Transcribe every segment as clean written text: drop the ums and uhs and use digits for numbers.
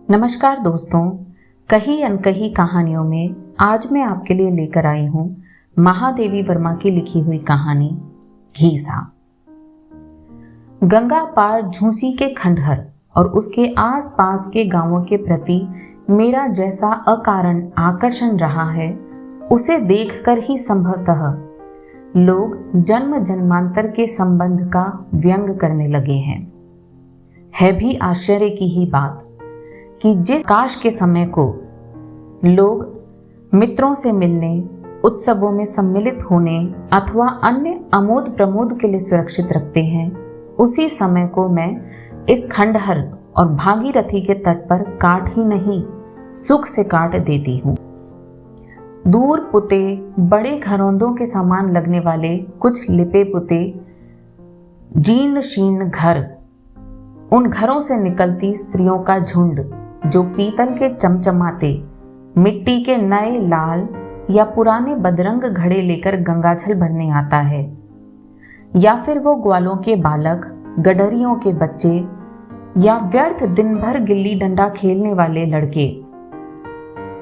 नमस्कार दोस्तों, कही अनकही कहानियों में आज मैं आपके लिए लेकर आई हूँ महादेवी वर्मा की लिखी हुई कहानी घीसा। गंगा पार झूसी के खंडहर और उसके आसपास के गांवों के प्रति मेरा जैसा अकारण आकर्षण रहा है, उसे देखकर ही संभवतः लोग जन्म जन्मांतर के संबंध का व्यंग करने लगे हैं। है भी आश्चर्य की ही बात कि जिस काश के समय को लोग मित्रों से मिलने, उत्सवों में सम्मिलित होने अथवा अन्य आमोद प्रमोद के लिए सुरक्षित रखते हैं, उसी समय को मैं इस खंडहर और भागीरथी के तट पर काट ही नहीं, सुख से काट देती हूँ। दूर पुते बड़े घरौंदों के समान लगने वाले कुछ लिपे पुते जीर्ण शीर्ण घर, उन घरों से निकलती स्त्रियों का झुंड जो पीतल के चमचमाते, मिट्टी के नए लाल या पुराने बदरंग घड़े लेकर गंगाजल भरने आता है, या फिर वो ग्वालों के बालक, गडरियों के बच्चे या व्यर्थ दिन भर गिल्ली डंडा खेलने वाले लड़के,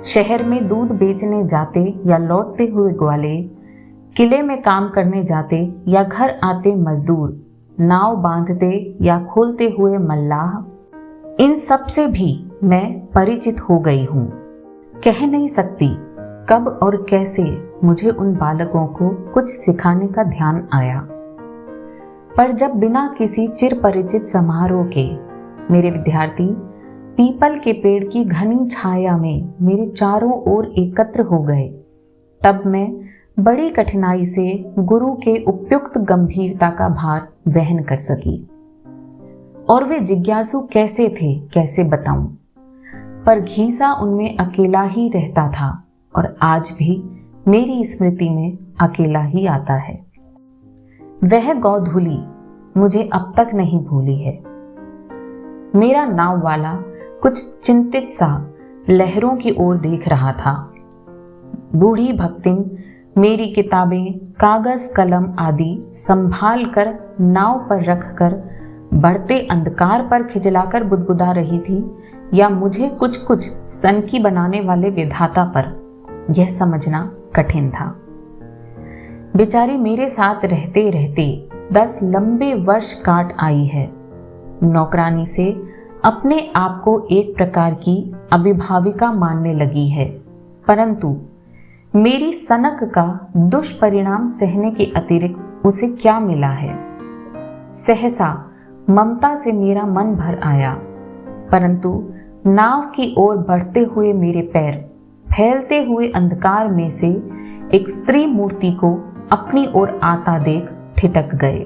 शहर में दूध बेचने जाते या लौटते हुए ग्वाले, किले में काम करने जाते या घर आते मजदूर, नाव बांधते या खोलते हुए मल्लाह, इन सब से भी मैं परिचित हो गई हूँ। कह नहीं सकती कब और कैसे मुझे उन बालकों को कुछ सिखाने का ध्यान आया, पर जब बिना किसी चिर परिचित समारोह के मेरे विद्यार्थी पीपल के पेड़ की घनी छाया में मेरे चारों ओर एकत्र हो गए, तब मैं बड़ी कठिनाई से गुरु के उपयुक्त गंभीरता का भार वहन कर सकी। और वे जिज्ञासु कैसे थे, कैसे बताऊं, पर घीसा उनमें अकेला ही रहता था और आज भी मेरी स्मृति में अकेला ही आता है। वह गोधूली मुझे अब तक नहीं भूली है। मेरा नाव वाला कुछ चिंतित सा लहरों की ओर देख रहा था। बूढ़ी भक्तिन मेरी किताबें, कागज कलम आदि संभाल कर नाव पर रखकर बढ़ते अंधकार पर खिजलाकर बुदबुदा रही थी, या मुझे कुछ कुछ सनकी बनाने वाले विधाता पर, यह समझना कठिन था। बेचारी मेरे साथ रहते रहते 10 लंबे वर्ष काट आई है। नौकरानी से अपने आप को एक प्रकार की अभिभाविका मानने लगी है, परंतु मेरी सनक का दुष्परिणाम सहने के अतिरिक्त उसे क्या मिला है। सहसा ममता से मेरा मन भर आया, परंतु नाव की ओर बढ़ते हुए मेरे पैर फैलते हुए अंधकार में से एक स्त्री मूर्ति को अपनी ओर आता देख ठिठक गए।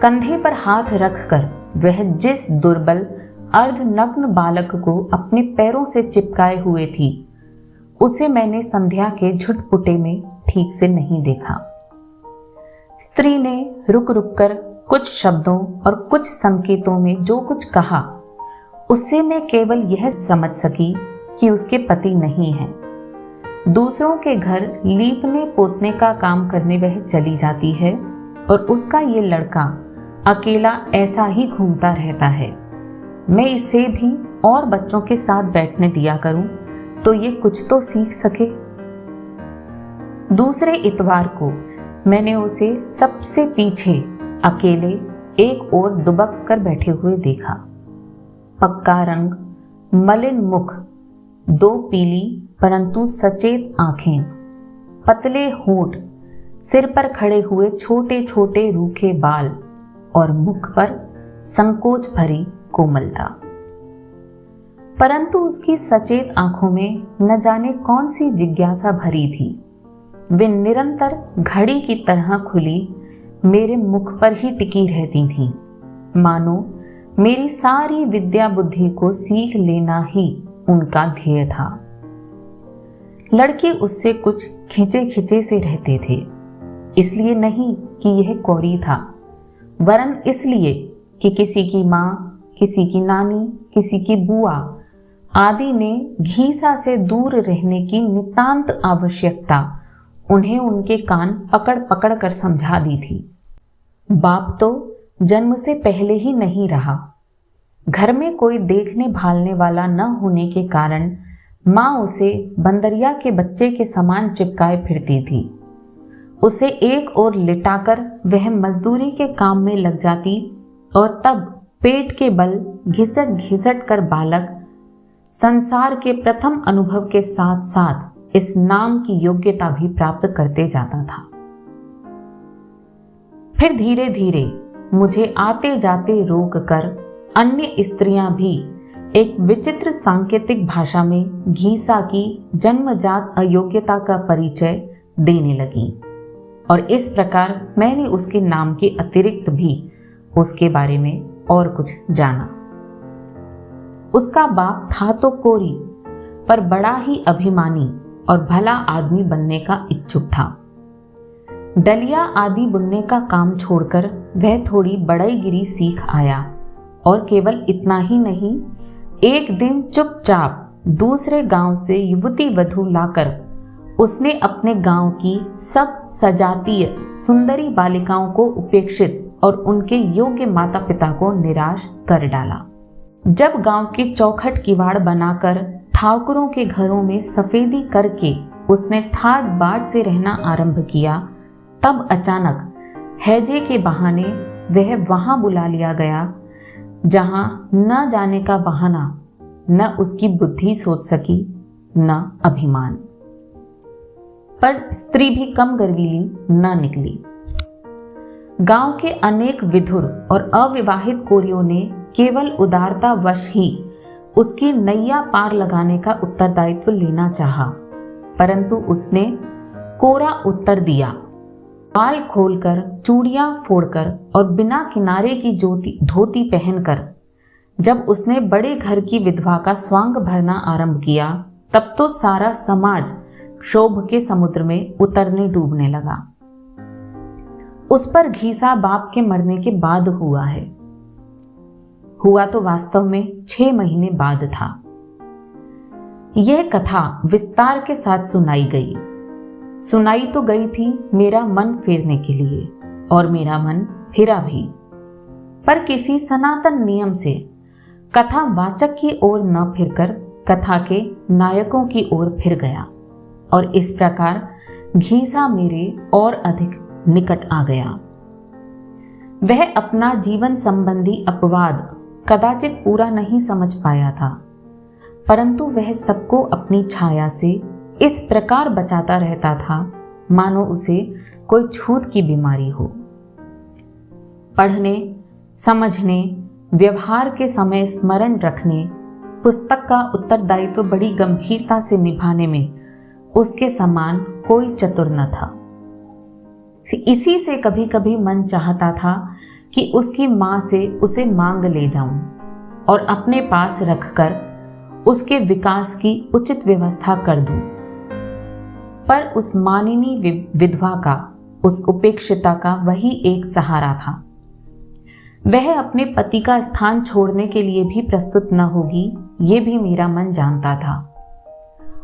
कंधे पर हाथ रखकर वह जिस दुर्बल अर्धनग्न बालक को अपने पैरों से चिपकाए हुए थी, उसे मैंने संध्या के झुटपुटे में ठीक से नहीं देखा। स्त्री ने रुक रुक कर कुछ शब्दों और कुछ संकेतों में जो कुछ कहा, उससे मैं केवल यह समझ सकी कि उसके पति नहीं है। दूसरों के घर लीपने पोतने का काम करने वह चली जाती है और उसका ये लड़का अकेला ऐसा ही घूमता रहता है। मैं इसे भी और बच्चों के साथ बैठने दिया करूं तो ये कुछ तो सीख सके। दूसरे इतवार को मैंने उसे सबसे पीछे अकेले एक ओर दुबक कर बैठे हुए देखा। पक्का रंग, मलिन मुख, 2 पीली परंतु सचेत आंखें, पतले होंठ, सिर पर खड़े हुए छोटे छोटे रूखे बाल और मुख पर संकोच भरी कोमलता। परंतु उसकी सचेत आंखों में न जाने कौन सी जिज्ञासा भरी थी। वे निरंतर घड़ी की तरह खुली मेरे मुख पर ही टिकी रहती थीं, मानो मेरी सारी विद्या बुद्धि को सीख लेना ही उनका ध्येय था। लड़के उससे कुछ खिंचे खिंचे से रहते थे, इसलिए नहीं कि यह कौड़ी था, वरन इसलिए कि किसी की माँ, किसी की नानी, किसी की बुआ आदि ने घीसा से दूर रहने की नितांत आवश्यकता उन्हें उनके कान पकड़ पकड़ कर समझा दी थी। बाप तो जन्म से पहले ही नहीं रहा, घर में कोई देखने भालने वाला न होने के कारण माँ उसे बंदरिया के बच्चे के समान चिपकाए फिरती थी। उसे एक ओर लिटाकर वह मजदूरी के काम में लग जाती और तब पेट के बल घिसट घिसट कर बालक संसार के प्रथम अनुभव के साथ साथ इस नाम की योग्यता भी प्राप्त करते जाता था। फिर धीरे धीरे मुझे आते जाते रोक कर अन्य स्त्रियां भी एक विचित्र सांकेतिक भाषा में घीसा की जन्मजात अयोग्यता का परिचय देने लगी और इस प्रकार मैंने उसके नाम के अतिरिक्त भी उसके बारे में और कुछ जाना। उसका बाप था तो कोरी, पर बड़ा ही अभिमानी और भला आदमी बनने का इच्छुक था। डलिया आदि बुनने का काम छोड़कर वह थोड़ी बड़ाईगिरी सीख आया और केवल इतना ही नहीं, एक दिन चुपचाप दूसरे गांव से युवती वधू लाकर उसने अपने गांव की सब सजातीय सुंदरी बालिकाओं को उपेक्षित और उनके योग्य माता पिता को निराश कर डाला। जब गांव के चौखट किवाड़ बनाकर ठाकुरों के घरों में सफेदी करके उसने ठाट बाट से रहना आरंभ किया, तब अचानक हैजे के बहाने वह वहां बुला लिया गया जहां न जाने का बहाना, न उसकी बुद्धि सोच सकी, न अभिमान। पर स्त्री भी कम गर्वीली न निकली। गांव के अनेक विधुर और अविवाहित कोरियों ने केवल उदारतावश ही उसकी नैया पार लगाने का उत्तरदायित्व लेना चाहा, परंतु उसने कोरा उत्तर दिया। बाल खोलकर, चूड़ियां फोड़कर और बिना किनारे की धोती पहनकर जब उसने बड़े घर की विधवा का स्वांग भरना आरंभ किया, तब तो सारा समाज क्षोभ के समुद्र में उतरने डूबने लगा। उस पर घीसा बाप के मरने के बाद हुआ है। हुआ तो वास्तव में 6 महीने बाद था। यह कथा विस्तार के साथ सुनाई गई। सुनाई तो गई थी मेरा मन फेरने के लिए, और मेरा मन फिरा भी, पर किसी सनातन नियम से कथा वाचक की ओर न फिरकर कथा के नायकों की ओर फिर गया, और इस प्रकार घीसा मेरे और अधिक निकट आ गया। वह अपना जीवन संबंधी अपवाद कदाचित पूरा नहीं समझ पाया था, परंतु वह सबको अपनी छाया से इस प्रकार बचाता रहता था मानो उसे कोई छूत की बीमारी हो। पढ़ने, समझने, व्यवहार के समय स्मरण रखने, पुस्तक का उत्तरदायित्व बड़ी गंभीरता से निभाने में उसके समान कोई चतुर न था। इसी से कभी कभी मन चाहता था कि उसकी मां से उसे मांग ले जाऊं और अपने पास रखकर उसके विकास की उचित व्यवस्था कर दूं, पर उस मानिनी विधवा का, उस उपेक्षिता का वही एक सहारा था। वह अपने पति का स्थान छोड़ने के लिए भी प्रस्तुत न होगी, ये भी मेरा मन जानता था,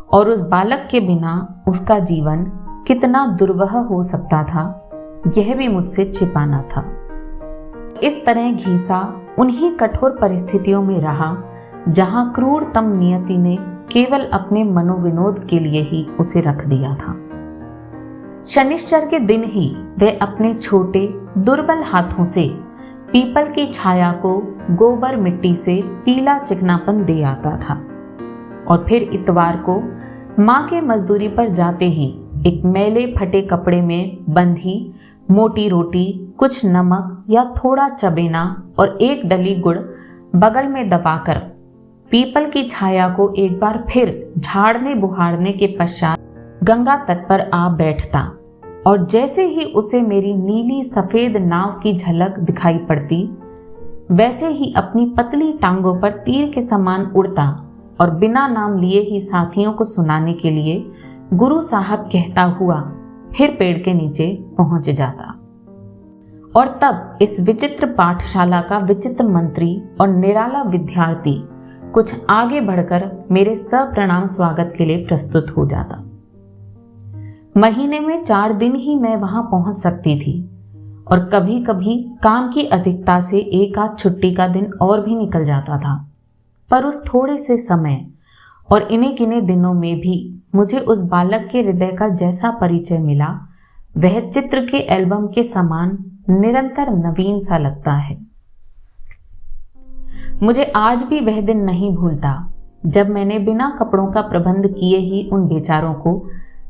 और उस बालक के बिना उसका जीवन कितना दुर्वह हो सकता था, यह भी मुझसे छिपाना था। इस तरह घीसा उन्हीं कठोर परिस्थितियों में रहा जहां क्रूरतम नियति ने केवल अपने मनोविनोद के लिए ही उसे रख दिया था। शनिश्चर के दिन ही वह अपने छोटे दुर्बल हाथों से पीपल की छाया को गोबर मिट्टी से पीला चिकनापन दे आता था, और फिर इतवार को माँ के मजदूरी पर जाते ही एक मैले फटे कपड़े में बंधी मोटी रोटी, कुछ नमक या थोड़ा चबेना और एक डली गुड़ बगल में दबाकर पीपल की छाया को एक बार फिर झाड़ने बुहारने के पश्चात गंगा तट पर आ बैठता, और जैसे ही उसे मेरी नीली सफेद नाव की झलक दिखाई पड़ती, वैसे ही अपनी पतली टांगों पर तीर के समान उड़ता और बिना नाम लिए ही साथियों को सुनाने के लिए गुरु साहब कहता हुआ फिर पेड़ के नीचे पहुंच जाता। और तब इस विचित्र पाठशाला का विचित्र मंत्री और निराला विद्यार्थी कुछ आगे बढ़कर मेरे सप्रणाम स्वागत के लिए प्रस्तुत हो जाता। महीने में 4 दिन ही मैं वहां पहुंच सकती थी, और कभी कभी काम की अधिकता से एक आध छुट्टी का दिन और भी निकल जाता था। पर उस थोड़े से समय और इन्हीं किन्हीं दिनों में भी मुझे उस बालक के हृदय का जैसा परिचय मिला, वह चित्र के एल्बम के समान निरंतर नवीन सा लगता है। मुझे आज भी वह दिन नहीं भूलता जब मैंने बिना कपड़ों का प्रबंध किए ही उन बेचारों को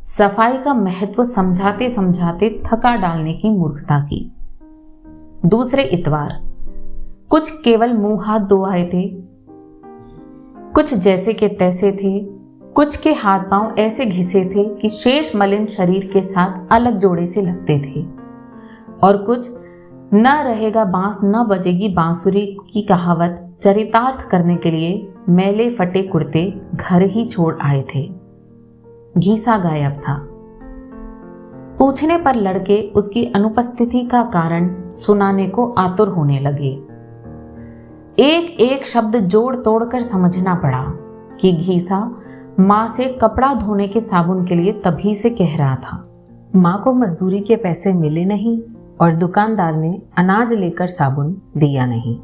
सफाई का महत्व समझाते समझाते थका डालने की मूर्खता की। दूसरे इतवार कुछ केवल मुंह हाथ धो आए थे, कुछ जैसे के तैसे थे, कुछ के हाथ पांव ऐसे घिसे थे कि शेष मलिन शरीर के साथ अलग जोड़े से लगते थे, और कुछ न रहेगा बांस न बजेगी बांसुरी की कहावत चरितार्थ करने के लिए मैले फटे कुर्ते घर ही छोड़ आए थे। घीसा गायब था। पूछने पर लड़के उसकी अनुपस्थिति का कारण सुनाने को आतुर होने लगे। एक एक शब्द जोड़ तोड़कर समझना पड़ा कि घीसा माँ से कपड़ा धोने के साबुन के लिए तभी से कह रहा था। माँ को मजदूरी के पैसे मिले नहीं और दुकानदार ने अनाज लेकर साबुन दिया नहीं।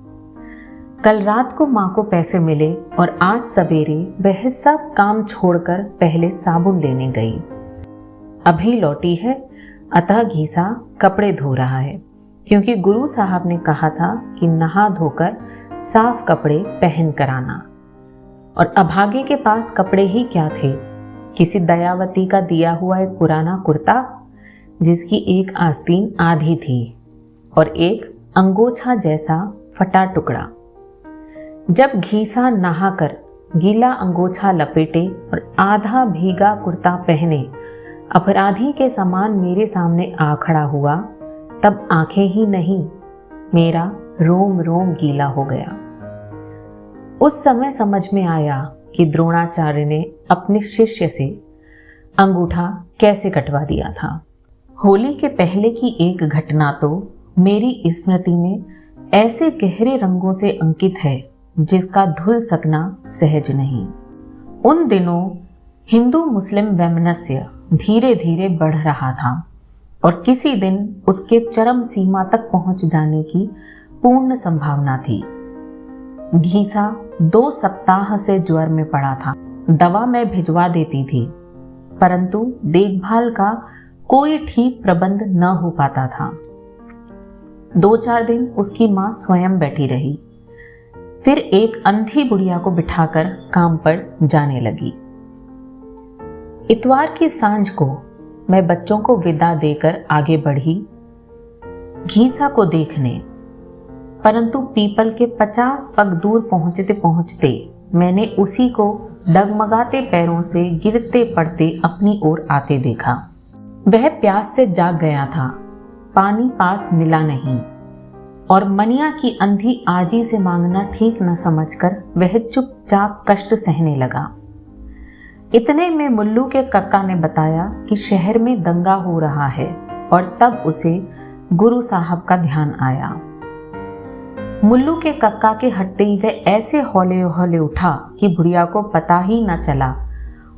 कल रात को माँ को पैसे मिले और आज सवेरे वह सब काम छोड़कर पहले साबुन लेने गई। अभी लौटी है, अतः घीसा कपड़े धो रहा है, क्योंकि गुरु साहब ने कहा था कि नहा धोकर साफ कपड़े पहन कर आना। और अभागे के पास कपड़े ही क्या थे, किसी दयावती का दिया हुआ एक पुराना कुर्ता जिसकी एक आस्तीन आधी थी और एक अंगोछा जैसा फटा टुकड़ा। जब घीसा नहाकर गीला अंगोछा लपेटे और आधा भीगा कुर्ता पहने अपराधी के समान मेरे सामने आ खड़ा हुआ, तब आंखें ही नहीं, मेरा रोम रोम गीला हो गया। उस समय समझ में आया कि द्रोणाचार्य ने अपने शिष्य से अंगूठा कैसे कटवा दिया था। होली के पहले की एक घटना तो मेरी स्मृति में ऐसे गहरे रंगों से अंकित है जिसका धुल सकना सहज नहीं। उन दिनों हिंदू मुस्लिम वैमनस्य धीरे धीरे बढ़ रहा था और किसी दिन उसके चरम सीमा तक पहुंच जाने की पूर्ण संभावना थी। घीसा 2 सप्ताह से ज्वर में पड़ा था। दवा मैं भिजवा देती थी, परंतु देखभाल का कोई ठीक प्रबंध न हो पाता था। 2-4 दिन उसकी मां स्वयं बैठी रही, फिर एक अंधी बुढ़िया को बिठाकर काम पर जाने लगी। इतवार की सांझ को मैं बच्चों को विदा देकर आगे बढ़ी घीसा को देखने, परंतु पीपल के 50 पग दूर पहुंचते पहुंचते मैंने उसी को डगमगाते पैरों से गिरते पड़ते अपनी ओर आते देखा। वह प्यास से जाग गया था, पानी पास मिला नहीं और मनिया की अंधी आजी से मांगना ठीक न समझकर वह चुपचाप कष्ट सहने लगा। इतने में मुल्लू के कक्का ने बताया कि शहर में दंगा हो रहा है और तब उसे गुरु साहब का ध्यान आया। मुल्लू के कक्का के हटते ही वह ऐसे हौले हौले उठा कि बुढ़िया को पता ही न चला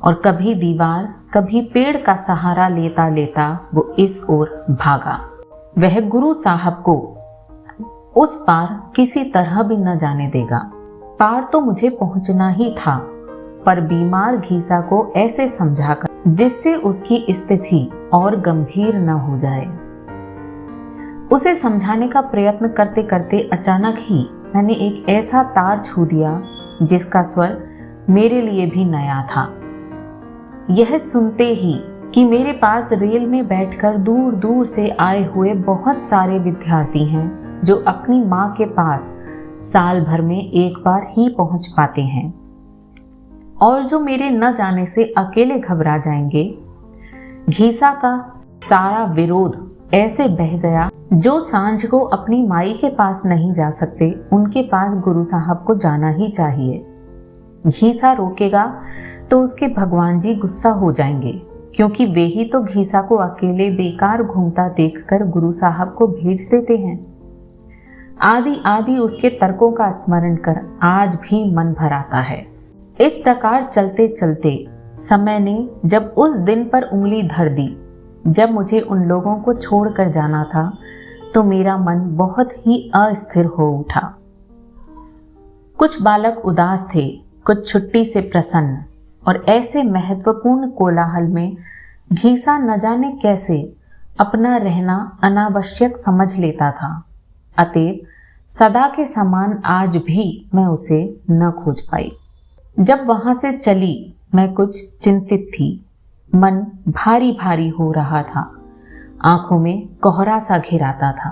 और कभी दीवार कभी पेड़ का सहारा लेता लेता वो इस ओर भागा। वह गुरु साहब को उस पार किसी तरह भी न जाने देगा। पार तो मुझे पहुंचना ही था, पर बीमार घीसा को ऐसे समझाकर जिससे उसकी स्थिति और गंभीर न हो जाए। उसे समझाने का प्रयत्न करते करते अचानक ही मैंने एक ऐसा तार छू दिया जिसका स्वर मेरे लिए भी नया था। यह सुनते ही कि मेरे पास रेल में बैठकर दूर दूर से आए हुए बहुत सारे विद्यार्थी हैं जो अपनी माँ के पास साल भर में एक बार ही पहुंच पाते हैं और जो मेरे न जाने से अकेले घबरा जाएंगे। घीसा का सारा विरोध ऐसे बह गया, जो सांझ को अपनी माई के पास नहीं जा सकते उनके पास गुरु साहब को जाना ही चाहिए। घीसा रोकेगा तो उसके भगवान जी गुस्सा हो जाएंगे, क्योंकि वे ही तो घीसा को अकेले बेकार घूमता देखकर गुरु साहब को भेज देते हैं। आदि आदि उसके तर्कों का स्मरण कर आज भी मन भर आता है। इस प्रकार चलते चलते समय ने जब उस दिन पर उंगली धर दी जब मुझे उन लोगों को छोड़कर जाना था, तो मेरा मन बहुत ही अस्थिर हो उठा। कुछ बालक उदास थे, कुछ छुट्टी से प्रसन्न, और ऐसे महत्वपूर्ण कोलाहल में घीसा न जाने कैसे अपना रहना अनावश्यक समझ लेता था। अतएव सदा के समान आज भी मैं उसे न खोज पाई। जब वहां से चली मैं कुछ चिंतित थी। मन भारी भारी हो रहा था, आंखों में कोहरा सा घिराता था।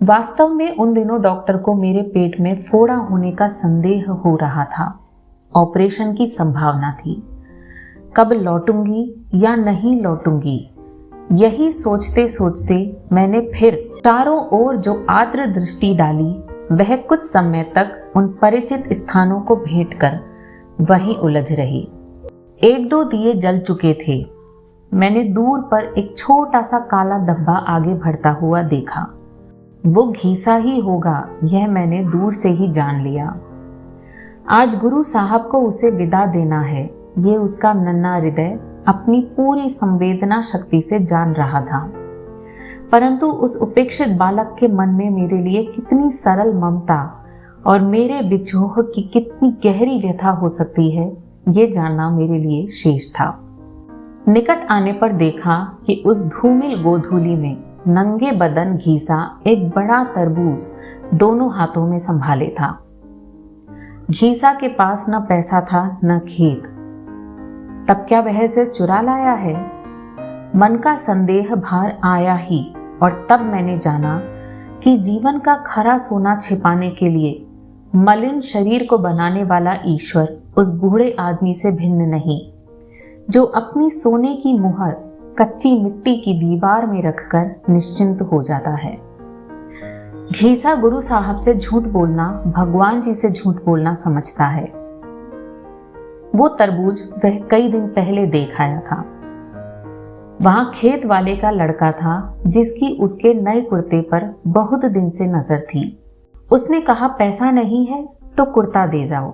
वास्तव में उन दिनों डॉक्टर को मेरे पेट में फोड़ा होने का संदेह हो रहा था। ऑपरेशन की संभावना थी। कब लौटूंगी या नहीं लौटूंगी, यही सोचते सोचते मैंने फिर चारों ओर जो आर्द्र दृष्टि डाली, वह कुछ समय तक उन परिचित स्थानों को भेंट कर वहीं उलझ रही। एक दो दिए जल चुके थे। मैंने दूर पर एक छोटा सा काला डब्बा आगे बढ़ता हुआ देखा। वो घीसा ही होगा, यह मैंने दूर से ही जान लिया। आज गुरु साहब को उसे विदा देना है, ये उसका नन्हा हृदय अपनी पूरी संवेदना शक्ति से जान रहा था। परंतु उस उपेक्षित बालक के मन में मेरे लिए कितनी सरल ममता और मेरे विछोह की कितनी गहरी व्यथा हो सकती है, ये जानना मेरे लिए शेष था। निकट आने पर देखा कि उस धूमिल गोधूली में नंगे बदन घीसा एक बड़ा तरबूज दोनों हाथों में संभाले था। घीसा के पास न पैसा था न खेत। तब क्या वह इसे चुरा लाया है? मन का संदेह भार आया ही, और तब मैंने जाना कि जीवन का खरा सोना छिपाने के लिए मलिन शरीर को बनाने वाला ईश्वर उस बूढ़े आदमी से भिन्न नहीं, जो अपनी सोने की मुहर कच्ची मिट्टी की दीवार में रखकर निश्चिंत हो जाता है। घीसा गुरु साहब से झूठ बोलना भगवान जी से झूठ बोलना समझता है। वो तरबूज वह कई दिन पहले देख आया था। वहां खेत वाले का लड़का था, जिसकी उसके नए कुर्ते पर बहुत दिन से नजर थी। उसने कहा, पैसा नहीं है तो कुर्ता दे जाओ।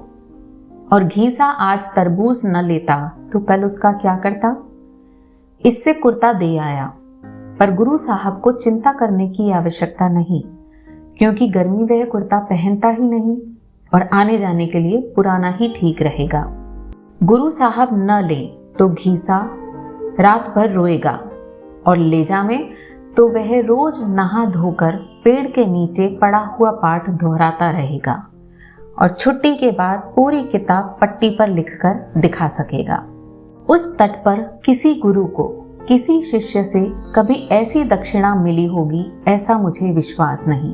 और घीसा आज तरबूज न लेता तो कल उसका क्या करता? इससे कुर्ता दे आया। पर गुरु साहब को चिंता करने की आवश्यकता नहीं, क्योंकि गर्मी वह कुर्ता पहनता ही नहीं और आने जाने के लिए पुराना ही ठीक रहेगा। गुरु साहब न ले तो घीसा रात भर रोएगा, और ले जावे तो वह रोज नहा धोकर पेड़ के नीचे पड़ा हुआ पाठ दोहराता रहेगा, और छुट्टी के बाद पूरी किताब पट्टी पर लिखकर दिखा सकेगा। उस तट पर किसी गुरु को किसी शिष्य से कभी ऐसी दक्षिणा मिली होगी, ऐसा मुझे विश्वास नहीं।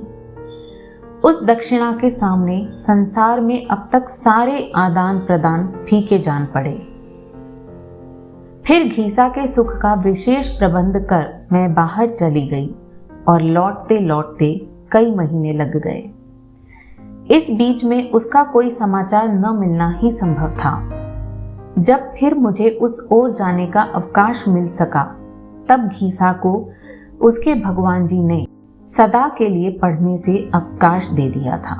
उस दक्षिणा के सामने संसार में अब तक सारे आदान प्रदान फीके जान पड़े। फिर घीसा के सुख का विशेष प्रबंध कर मैं बाहर चली गई, और लौटते लौटते कई महीने लग गए। इस बीच में उसका कोई समाचार न मिलना ही संभव था। जब फिर मुझे उस ओर जाने का अवकाश मिल सका, तब घीसा को उसके भगवान जी ने सदा के लिए पढ़ने से अवकाश दे दिया था।